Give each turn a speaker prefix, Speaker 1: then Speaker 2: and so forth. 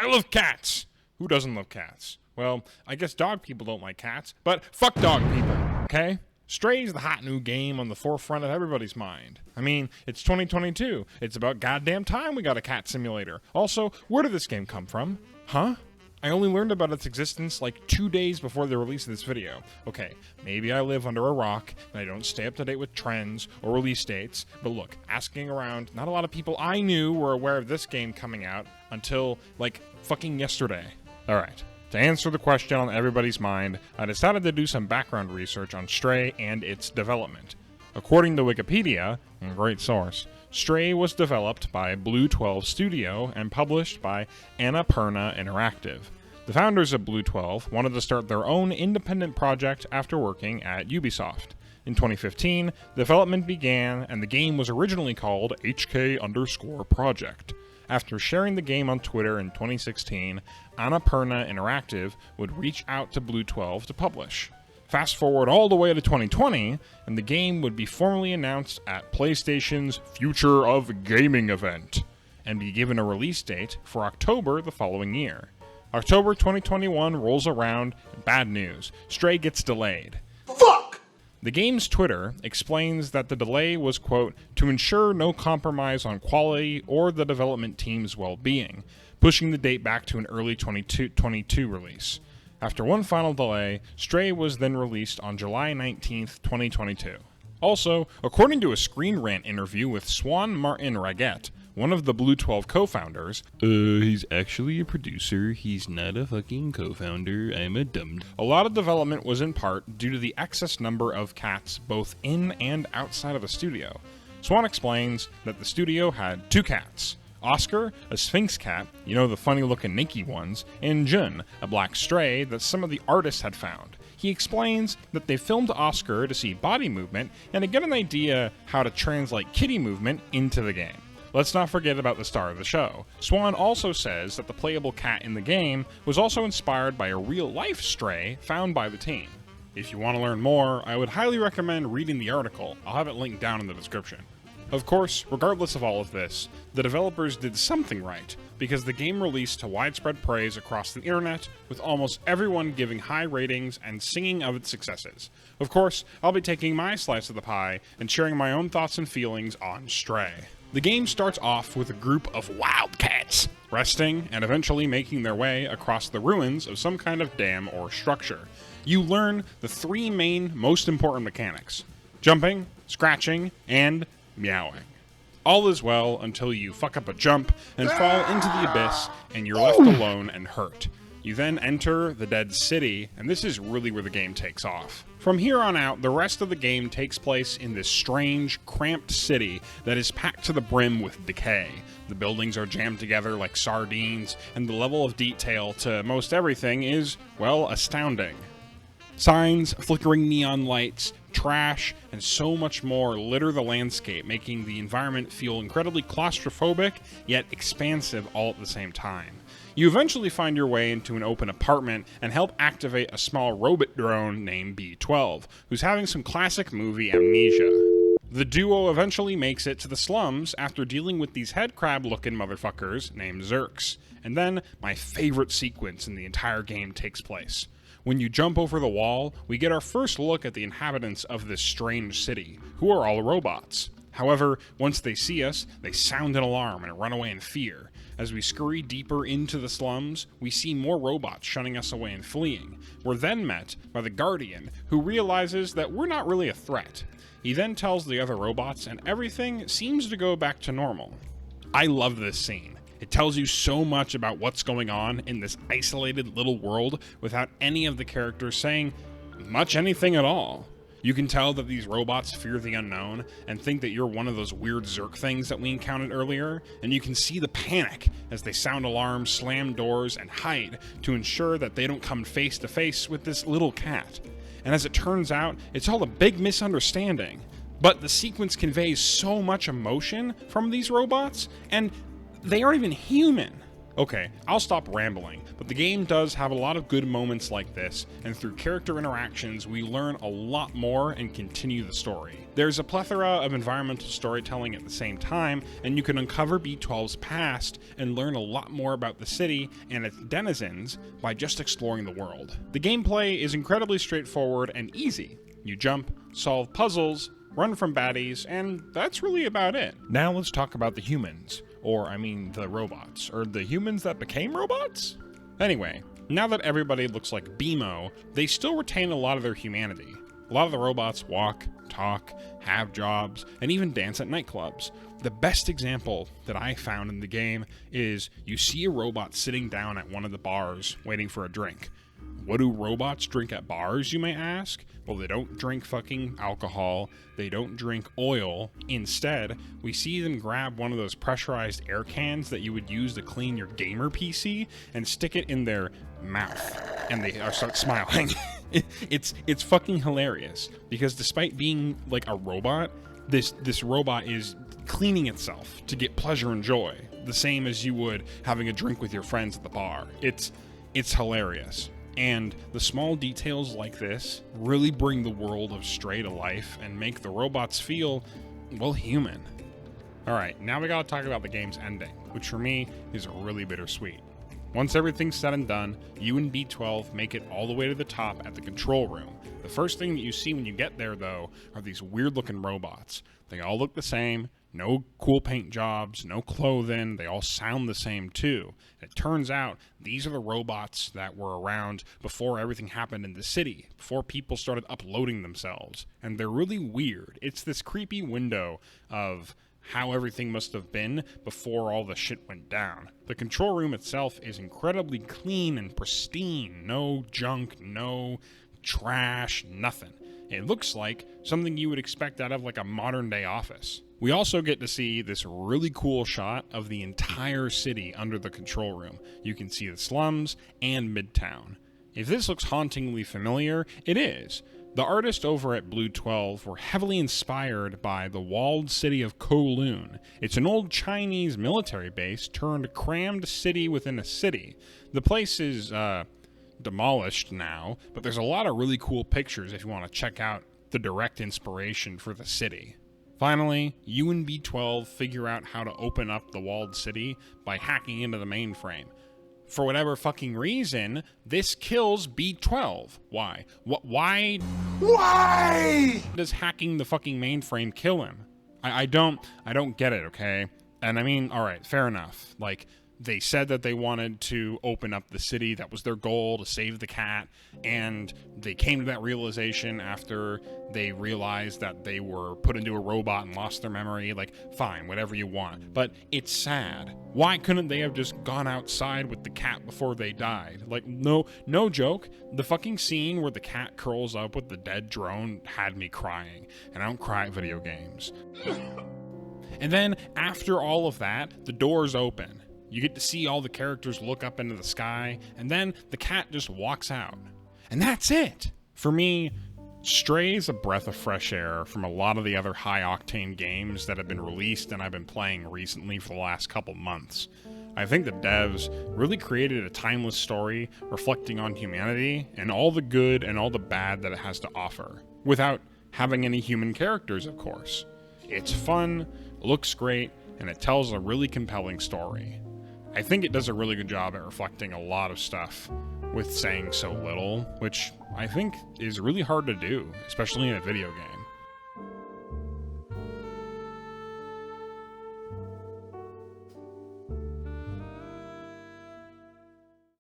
Speaker 1: I love cats. Who doesn't love cats? Well, I guess dog people don't like cats, but fuck dog people, okay? Stray is the hot new game on the forefront of everybody's mind. I mean, it's 2022. It's about goddamn time we got a cat simulator. Also, where did this game come from? Huh? I only learned about its existence like 2 days before the release of this video. Okay, maybe I live under a rock and I don't stay up to date with trends or release dates, but look, asking around, not a lot of people I knew were aware of this game coming out until, like, fucking yesterday. Alright, to answer the question on everybody's mind, I decided to do some background research on Stray and its development. According to Wikipedia, a great source, Stray was developed by Blue 12 Studio and published by Annapurna Interactive. The founders of Blue 12 wanted to start their own independent project after working at Ubisoft. In 2015, development began and the game was originally called HK_Project. After sharing the game on Twitter in 2016, Annapurna Interactive would reach out to Blue 12 to publish. Fast forward all the way to 2020, and the game would be formally announced at PlayStation's Future of Gaming event, and be given a release date for October the following year. October 2021 rolls around, and bad news, Stray gets delayed.
Speaker 2: Fuck!
Speaker 1: The game's Twitter explains that the delay was, quote, to ensure no compromise on quality or the development team's well-being, pushing the date back to an early 2022 release. After one final delay, Stray was then released on July 19th, 2022. Also, according to a screenrant interview with Swan Martin Raguet, one of the Blue 12 co-founders, he's actually a producer, he's not a fucking co-founder, I'm a dumb. A lot of development was in part due to the excess number of cats both in and outside of the studio. Swan explains that the studio had 2 cats. Oscar, a Sphinx cat, you know, the funny-looking Nikki ones, and Jun, a black stray that some of the artists had found. He explains that they filmed Oscar to see body movement and to get an idea how to translate kitty movement into the game. Let's not forget about the star of the show. Swan also says that the playable cat in the game was also inspired by a real-life stray found by the team. If you want to learn more, I would highly recommend reading the article. I'll have it linked down in the description. Of course, regardless of all of this, the developers did something right, because the game released to widespread praise across the internet, with almost everyone giving high ratings and singing of its successes. Of course, I'll be taking my slice of the pie and sharing my own thoughts and feelings on Stray. The game starts off with a group of wildcats, resting and eventually making their way across the ruins of some kind of dam or structure. You learn the 3 main, most important mechanics: jumping, scratching, and meowing. All is well until you fuck up a jump and fall into the abyss and you're left alone and hurt. You then enter the dead city, and this is really where the game takes off. From here on out, the rest of the game takes place in this strange, cramped city that is packed to the brim with decay. The buildings are jammed together like sardines, and the level of detail to most everything is, well, astounding. Signs, flickering neon lights, trash, and so much more litter the landscape, making the environment feel incredibly claustrophobic, yet expansive all at the same time. You eventually find your way into an open apartment and help activate a small robot drone named B12, who's having some classic movie amnesia. The duo eventually makes it to the slums after dealing with these headcrab-looking motherfuckers named Zerks. And then, my favorite sequence in the entire game takes place. When you jump over the wall, we get our first look at the inhabitants of this strange city, who are all robots. However, once they see us, they sound an alarm and run away in fear. As we scurry deeper into the slums, we see more robots shunning us away and fleeing. We're then met by the Guardian, who realizes that we're not really a threat. He then tells the other robots, and everything seems to go back to normal. I love this scene. It tells you so much about what's going on in this isolated little world without any of the characters saying much anything at all. You can tell that these robots fear the unknown and think that you're one of those weird Zerk things that we encountered earlier, and you can see the panic as they sound alarms, slam doors, and hide to ensure that they don't come face to face with this little cat. And as it turns out, it's all a big misunderstanding. But the sequence conveys so much emotion from these robots, and they aren't even human. Okay, I'll stop rambling, but the game does have a lot of good moments like this, and through character interactions, we learn a lot more and continue the story. There's a plethora of environmental storytelling at the same time, and you can uncover B12's past and learn a lot more about the city and its denizens by just exploring the world. The gameplay is incredibly straightforward and easy. You jump, solve puzzles, run from baddies, and that's really about it. Now let's talk about the humans. Or, I mean, the robots. Or the humans that became robots? Anyway, now that everybody looks like BMO, they still retain a lot of their humanity. A lot of the robots walk, talk, have jobs, and even dance at nightclubs. The best example that I found in the game is you see a robot sitting down at one of the bars waiting for a drink. What do robots drink at bars, you may ask? Well, they don't drink fucking alcohol. They don't drink oil. Instead, we see them grab one of those pressurized air cans that you would use to clean your gamer PC and stick it in their mouth. And they start smiling. It's fucking hilarious. Because despite being like a robot, this robot is cleaning itself to get pleasure and joy. The same as you would having a drink with your friends at the bar. It's hilarious. And the small details like this really bring the world of Stray to life and make the robots feel, well, human. Alright, now we gotta talk about the game's ending, which for me is really bittersweet. Once everything's said and done, you and B12 make it all the way to the top at the control room. The first thing that you see when you get there, though, are these weird-looking robots. They all look the same, no cool paint jobs, no clothing, they all sound the same too. And it turns out these are the robots that were around before everything happened in the city, before people started uploading themselves. And they're really weird. It's this creepy window of how everything must have been before all the shit went down. The control room itself is incredibly clean and pristine. No junk, no trash, nothing. It looks like something you would expect out of like a modern day office. We also get to see this really cool shot of the entire city under the control room. You can see the slums and Midtown. If this looks hauntingly familiar, it is. The artists over at Blue 12 were heavily inspired by the walled city of Kowloon. It's an old Chinese military base turned crammed city within a city. The place is demolished now, but there's a lot of really cool pictures if you want to check out the direct inspiration for the city. Finally, you and B12 figure out how to open up the walled city by hacking into the mainframe. For whatever fucking reason, this kills B12. Why? Why does hacking the fucking mainframe kill him? I don't get it, okay? And I mean, alright, fair enough. Like, they said that they wanted to open up the city. That was their goal, to save the cat. And they came to that realization after they realized that they were put into a robot and lost their memory. Like, fine, whatever you want. But it's sad. Why couldn't they have just gone outside with the cat before they died? Like, no joke. The fucking scene where the cat curls up with the dead drone had me crying. And I don't cry at video games. And then, after all of that, the doors open. You get to see all the characters look up into the sky, and then the cat just walks out. And that's it! For me, Stray is a breath of fresh air from a lot of the other high-octane games that have been released and I've been playing recently for the last couple months. I think the devs really created a timeless story reflecting on humanity and all the good and all the bad that it has to offer, without having any human characters, of course. It's fun, looks great, and it tells a really compelling story. I think it does a really good job at reflecting a lot of stuff with saying so little, which I think is really hard to do, especially in a video game.